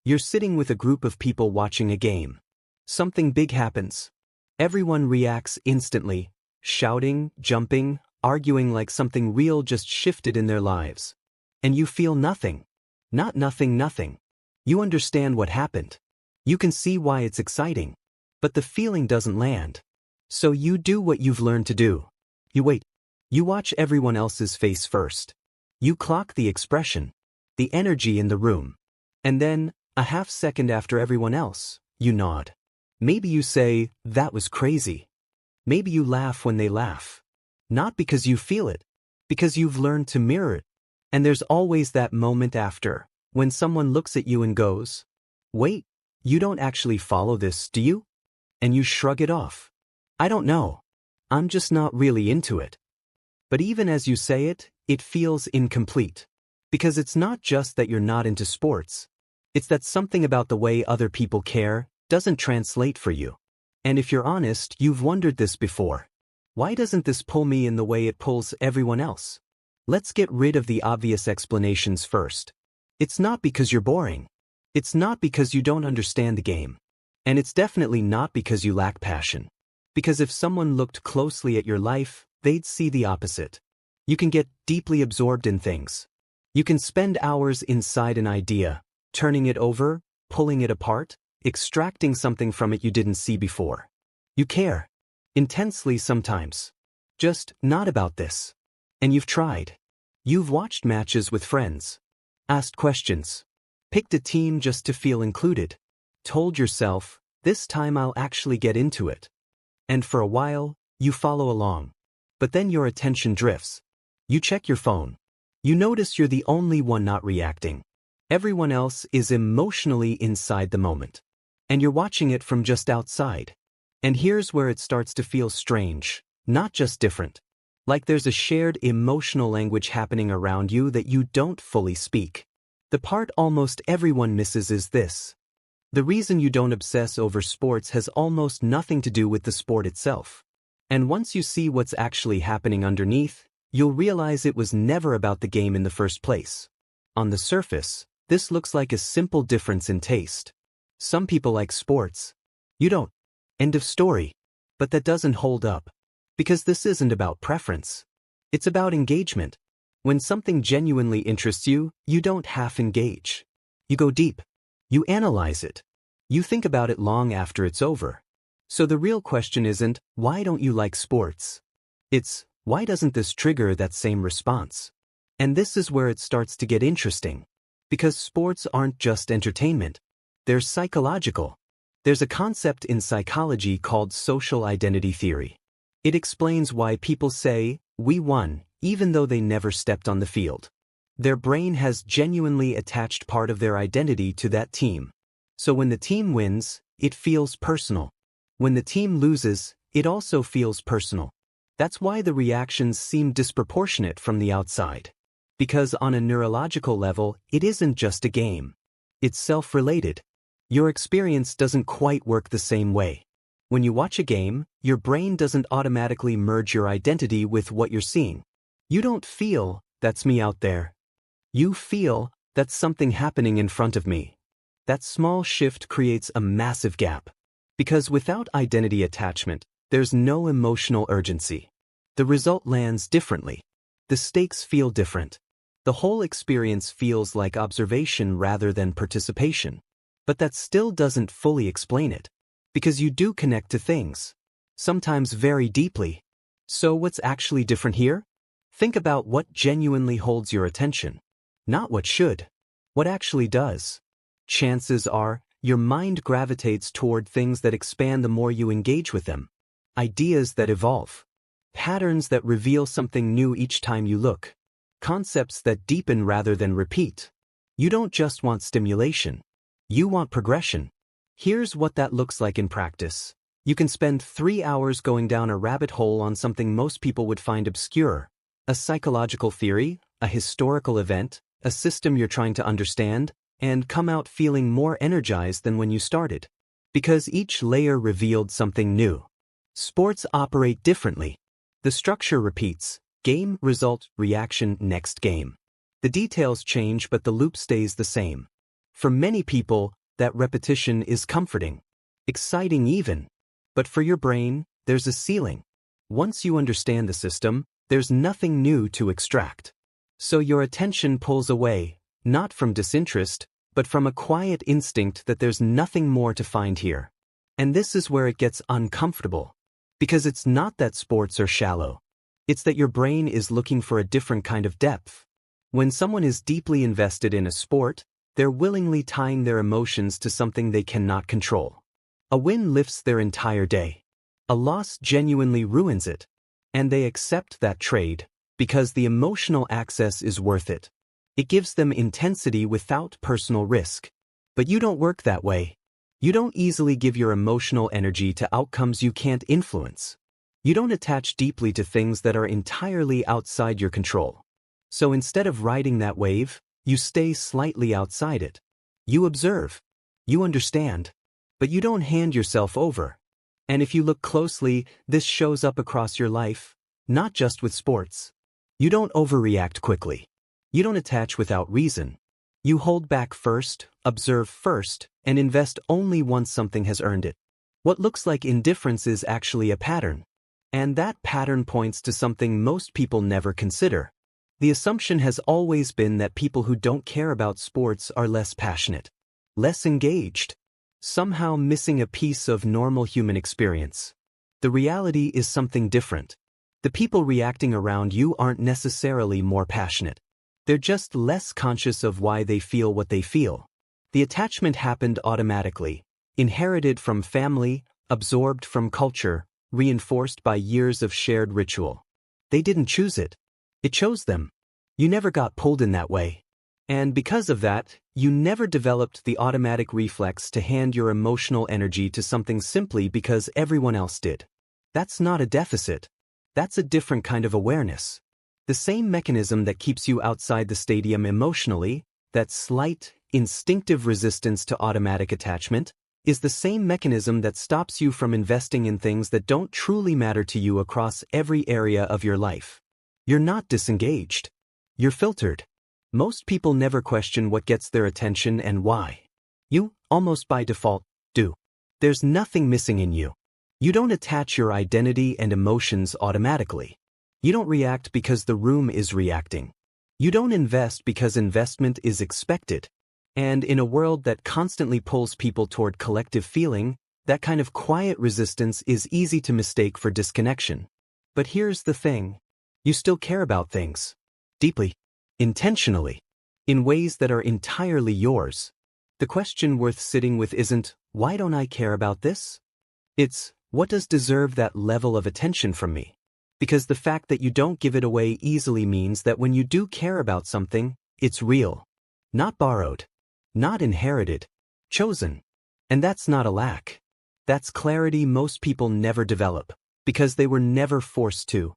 You're sitting with a group of people watching a game. Something big happens. Everyone reacts instantly, shouting, jumping, arguing like something real just shifted in their lives. And you feel nothing. Not nothing. You understand what happened. You can see why it's exciting. But the feeling doesn't land. So you do what you've learned to do. You wait. You watch everyone else's face first. You clock the expression, the energy in the room. And then, a half second after everyone else, you nod. Maybe you say, "That was crazy." Maybe you laugh when they laugh. Not because you feel it, because you've learned to mirror it. And there's always that moment after, when someone looks at you and goes, "Wait, you don't actually follow this, do you?" And you shrug it off. "I don't know. I'm just not really into it." But even as you say it, it feels incomplete. Because it's not just that you're not into sports. It's that something about the way other people care doesn't translate for you. And if you're honest, you've wondered this before. Why doesn't this pull me in the way it pulls everyone else? Let's get rid of the obvious explanations first. It's not because you're boring. It's not because you don't understand the game. And it's definitely not because you lack passion. Because if someone looked closely at your life, they'd see the opposite. You can get deeply absorbed in things. You can spend hours inside an idea, turning it over, pulling it apart, extracting something from it you didn't see before. You care. Intensely sometimes. Just not about this. And you've tried. You've watched matches with friends. Asked questions. Picked a team just to feel included. Told yourself, this time I'll actually get into it. And for a while, you follow along. But then your attention drifts. You check your phone. You notice you're the only one not reacting. Everyone else is emotionally inside the moment. And you're watching it from just outside. And here's where it starts to feel strange, not just different. Like there's a shared emotional language happening around you that you don't fully speak. The part almost everyone misses is this. The reason you don't obsess over sports has almost nothing to do with the sport itself. And once you see what's actually happening underneath, you'll realize it was never about the game in the first place. On the surface, this looks like a simple difference in taste. Some people like sports. You don't. End of story. But that doesn't hold up. Because this isn't about preference. It's about engagement. When something genuinely interests you, you don't half engage. You go deep. You analyze it. You think about it long after it's over. So the real question isn't, why don't you like sports? It's, why doesn't this trigger that same response? And this is where it starts to get interesting. Because sports aren't just entertainment. They're psychological. There's a concept in psychology called social identity theory. It explains why people say, "We won," even though they never stepped on the field. Their brain has genuinely attached part of their identity to that team. So when the team wins, it feels personal. When the team loses, it also feels personal. That's why the reactions seem disproportionate from the outside. Because on a neurological level, it isn't just a game. It's self-related. Your experience doesn't quite work the same way. When you watch a game, your brain doesn't automatically merge your identity with what you're seeing. You don't feel, "That's me out there." You feel, "That's something happening in front of me." That small shift creates a massive gap. Because without identity attachment, there's no emotional urgency. The result lands differently. The stakes feel different. The whole experience feels like observation rather than participation. But that still doesn't fully explain it. Because you do connect to things. Sometimes very deeply. So what's actually different here? Think about what genuinely holds your attention. Not what should. What actually does. Chances are, your mind gravitates toward things that expand the more you engage with them. Ideas that evolve. Patterns that reveal something new each time you look. Concepts that deepen rather than repeat. You don't just want stimulation. You want progression. Here's what that looks like in practice. You can spend 3 hours going down a rabbit hole on something most people would find obscure. A psychological theory, a historical event, a system you're trying to understand, and come out feeling more energized than when you started. Because each layer revealed something new. Sports operate differently. The structure repeats. Game, result, reaction, next game. The details change but the loop stays the same. For many people, that repetition is comforting, exciting even. But for your brain, there's a ceiling. Once you understand the system, there's nothing new to extract. So your attention pulls away, not from disinterest, but from a quiet instinct that there's nothing more to find here. And this is where it gets uncomfortable. Because it's not that sports are shallow. It's that your brain is looking for a different kind of depth. When someone is deeply invested in a sport, they're willingly tying their emotions to something they cannot control. A win lifts their entire day. A loss genuinely ruins it. And they accept that trade, because the emotional access is worth it. It gives them intensity without personal risk. But you don't work that way. You don't easily give your emotional energy to outcomes you can't influence. You don't attach deeply to things that are entirely outside your control. So instead of riding that wave, you stay slightly outside it. You observe. You understand. But you don't hand yourself over. And if you look closely, this shows up across your life, not just with sports. You don't overreact quickly. You don't attach without reason. You hold back first, observe first, and invest only once something has earned it. What looks like indifference is actually a pattern. And that pattern points to something most people never consider. The assumption has always been that people who don't care about sports are less passionate, less engaged, somehow missing a piece of normal human experience. The reality is something different. The people reacting around you aren't necessarily more passionate. They're just less conscious of why they feel what they feel. The attachment happened automatically, inherited from family, absorbed from culture, reinforced by years of shared ritual. They didn't choose it. It chose them. You never got pulled in that way. And because of that, you never developed the automatic reflex to hand your emotional energy to something simply because everyone else did. That's not a deficit. That's a different kind of awareness. The same mechanism that keeps you outside the stadium emotionally, that slight, instinctive resistance to automatic attachment, is the same mechanism that stops you from investing in things that don't truly matter to you across every area of your life. You're not disengaged. You're filtered. Most people never question what gets their attention and why. You, almost by default, do. There's nothing missing in you. You don't attach your identity and emotions automatically. You don't react because the room is reacting. You don't invest because investment is expected. And in a world that constantly pulls people toward collective feeling, that kind of quiet resistance is easy to mistake for disconnection. But here's the thing. You still care about things. Deeply. Intentionally. In ways that are entirely yours. The question worth sitting with isn't, why don't I care about this? It's, what does deserve that level of attention from me? Because the fact that you don't give it away easily means that when you do care about something, it's real. Not borrowed. Not inherited. Chosen. And that's not a lack. That's clarity most people never develop, because they were never forced to.